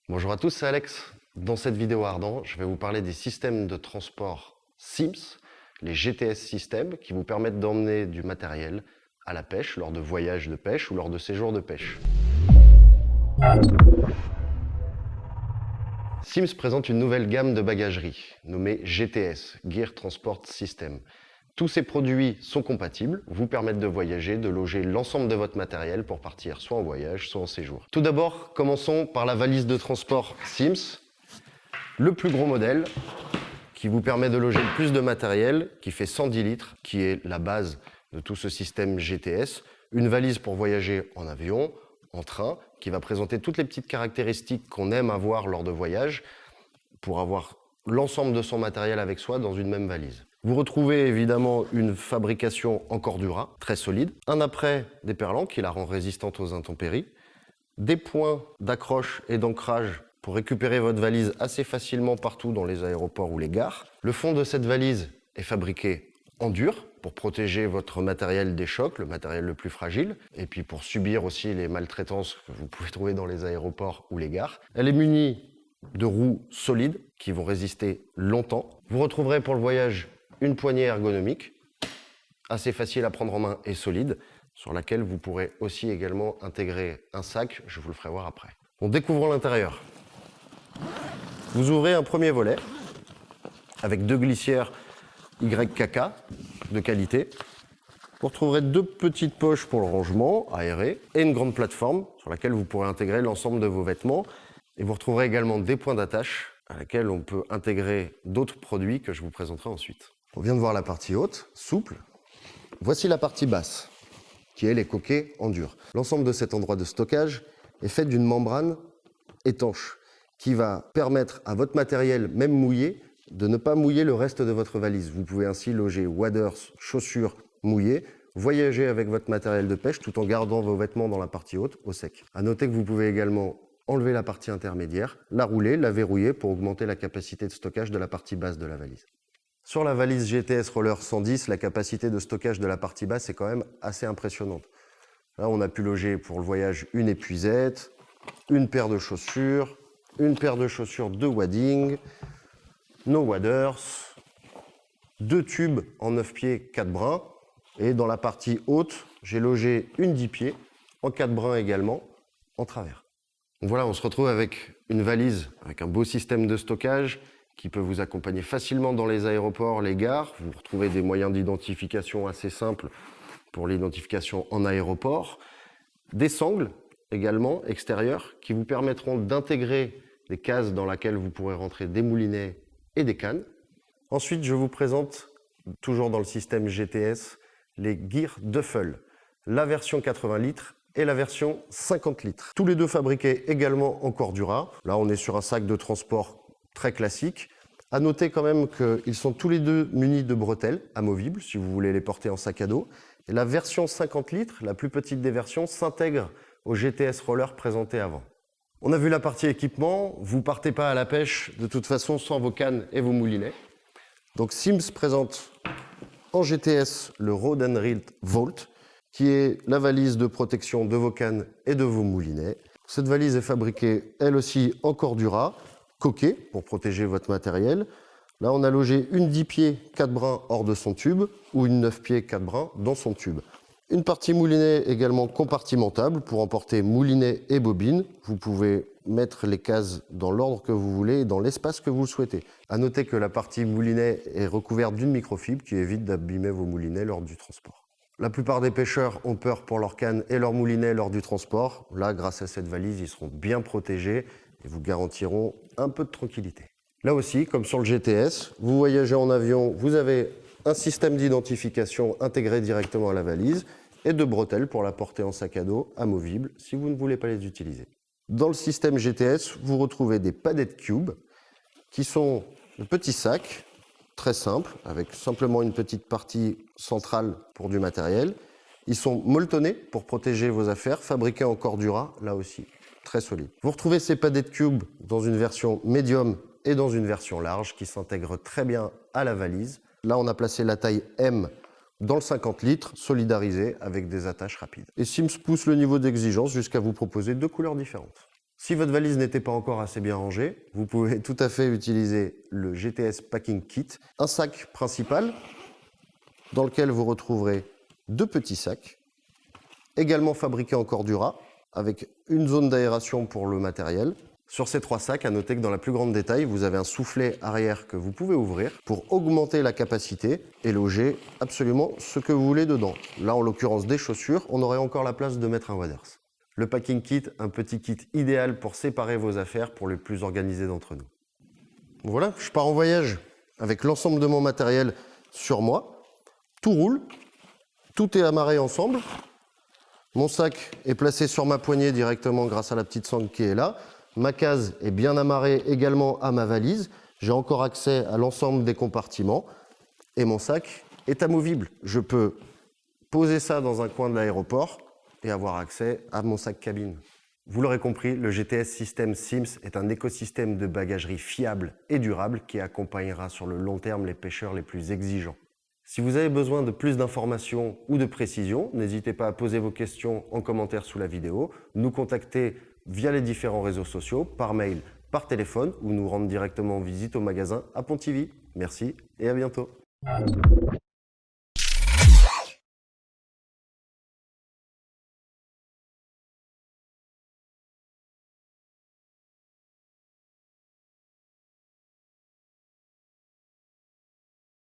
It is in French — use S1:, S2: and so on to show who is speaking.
S1: Bonjour à tous, c'est Alex. Dans cette vidéo Ardent, je vais vous parler des systèmes de transport Sims, les GTS systèmes qui vous permettent d'emmener du matériel à la pêche lors de voyages de pêche ou lors de séjours de pêche. Sims présente une nouvelle gamme de bagagerie, nommée GTS, Gear Transport System. Tous ces produits sont compatibles, vous permettent de voyager, de loger l'ensemble de votre matériel pour partir soit en voyage, soit en séjour. Tout d'abord, commençons par la valise de transport Sims, le plus gros modèle, qui vous permet de loger le plus de matériel, qui fait 110 litres, qui est la base de tout ce système GTS. Une valise pour voyager en avion, en train, qui va présenter toutes les petites caractéristiques qu'on aime avoir lors de voyages, pour avoir l'ensemble de son matériel avec soi dans une même valise. Vous retrouvez évidemment une fabrication en Cordura, très solide, un apprêt déperlant qui la rend résistante aux intempéries, des points d'accroche et d'ancrage pour récupérer votre valise assez facilement partout dans les aéroports ou les gares. Le fond de cette valise est fabriqué en dur pour protéger votre matériel des chocs, le matériel le plus fragile, et puis pour subir aussi les maltraitances que vous pouvez trouver dans les aéroports ou les gares. Elle est munie de roues solides qui vont résister longtemps. Vous retrouverez pour le voyage une poignée ergonomique, assez facile à prendre en main et solide, sur laquelle vous pourrez aussi également intégrer un sac, je vous le ferai voir après. Bon, découvrons l'intérieur. Vous ouvrez un premier volet avec deux glissières YKK de qualité. Vous retrouverez deux petites poches pour le rangement aéré et une grande plateforme sur laquelle vous pourrez intégrer l'ensemble de vos vêtements. Et vous retrouverez également des points d'attache à laquelle on peut intégrer d'autres produits que je vous présenterai ensuite. On vient de voir la partie haute, souple. Voici la partie basse, qui est les coquets en dur. L'ensemble de cet endroit de stockage est fait d'une membrane étanche qui va permettre à votre matériel, même mouillé, de ne pas mouiller le reste de votre valise. Vous pouvez ainsi loger waders, chaussures mouillées, voyager avec votre matériel de pêche tout en gardant vos vêtements dans la partie haute au sec. À noter que vous pouvez également enlever la partie intermédiaire, la rouler, la verrouiller pour augmenter la capacité de stockage de la partie basse de la valise. Sur la valise GTS Roller 110, la capacité de stockage de la partie basse est quand même assez impressionnante. Là, on a pu loger pour le voyage une épuisette, une paire de chaussures de wadding, nos waders, deux tubes en 9 pieds 4 brins, et dans la partie haute, j'ai logé une 10 pieds en 4 brins également, en travers. Donc voilà, on se retrouve avec une valise avec un beau système de stockage qui peut vous accompagner facilement dans les aéroports, les gares. Vous retrouvez des moyens d'identification assez simples pour l'identification en aéroport. Des sangles également extérieures qui vous permettront d'intégrer des cases dans lesquelles vous pourrez rentrer des moulinets et des cannes. Ensuite, je vous présente, toujours dans le système GTS, les Gear Duffel, la version 80 litres et la version 50 litres. Tous les deux fabriqués également en Cordura. Là, on est sur un sac de transport très classique. À noter quand même qu'ils sont tous les deux munis de bretelles amovibles, si vous voulez les porter en sac à dos. Et la version 50 litres, la plus petite des versions, s'intègre au GTS Roller présenté avant. On a vu la partie équipement. Vous partez pas à la pêche de toute façon sans vos cannes et vos moulinets. Donc Sims présente en GTS le Rod & Reel Vault, qui est la valise de protection de vos cannes et de vos moulinets. Cette valise est fabriquée, elle aussi, en Cordura, coquée, pour protéger votre matériel. Là, on a logé une 10 pieds 4 brins hors de son tube, ou une 9 pieds 4 brins dans son tube. Une partie moulinet également compartimentable pour emporter moulinet et bobine. Vous pouvez mettre les cases dans l'ordre que vous voulez et dans l'espace que vous le souhaitez. À noter que la partie moulinet est recouverte d'une microfibre qui évite d'abîmer vos moulinets lors du transport. La plupart des pêcheurs ont peur pour leurs cannes et leurs moulinets lors du transport. Là, grâce à cette valise, ils seront bien protégés et vous garantiront un peu de tranquillité. Là aussi, comme sur le GTS, vous voyagez en avion, vous avez un système d'identification intégré directement à la valise et deux bretelles pour la porter en sac à dos amovibles si vous ne voulez pas les utiliser. Dans le système GTS, vous retrouvez des padded cubes qui sont de petits sacs très simples avec simplement une petite partie centrale pour du matériel. Ils sont molletonnés pour protéger vos affaires, fabriqués en Cordura, là aussi très solide. Vous retrouvez ces padded cubes dans une version médium et dans une version large qui s'intègrent très bien à la valise. Là, on a placé la taille M dans le 50 litres, solidarisé avec des attaches rapides. Et Sims pousse le niveau d'exigence jusqu'à vous proposer deux couleurs différentes. Si votre valise n'était pas encore assez bien rangée, vous pouvez tout à fait utiliser le GTS Packing Kit, un sac principal dans lequel vous retrouverez 2 petits sacs, également fabriqués en Cordura, avec une zone d'aération pour le matériel. Sur ces 3 sacs, à noter que dans la plus grande détail, vous avez un soufflet arrière que vous pouvez ouvrir pour augmenter la capacité et loger absolument ce que vous voulez dedans. Là, en l'occurrence des chaussures, on aurait encore la place de mettre un waders. Le Packing Kit, un petit kit idéal pour séparer vos affaires pour les plus organisés d'entre nous. Voilà, je pars en voyage avec l'ensemble de mon matériel sur moi. Tout roule, tout est amarré ensemble. Mon sac est placé sur ma poignée directement grâce à la petite sangle qui est là. Ma case est bien amarrée également à ma valise. J'ai encore accès à l'ensemble des compartiments. Et mon sac est amovible. Je peux poser ça dans un coin de l'aéroport et avoir accès à mon sac cabine. Vous l'aurez compris, le GTS System Sims est un écosystème de bagagerie fiable et durable qui accompagnera sur le long terme les pêcheurs les plus exigeants. Si vous avez besoin de plus d'informations ou de précisions, n'hésitez pas à poser vos questions en commentaire sous la vidéo, nous contacter via les différents réseaux sociaux, par mail, par téléphone ou nous rendre directement visite au magasin à Pontivy. Merci et à bientôt.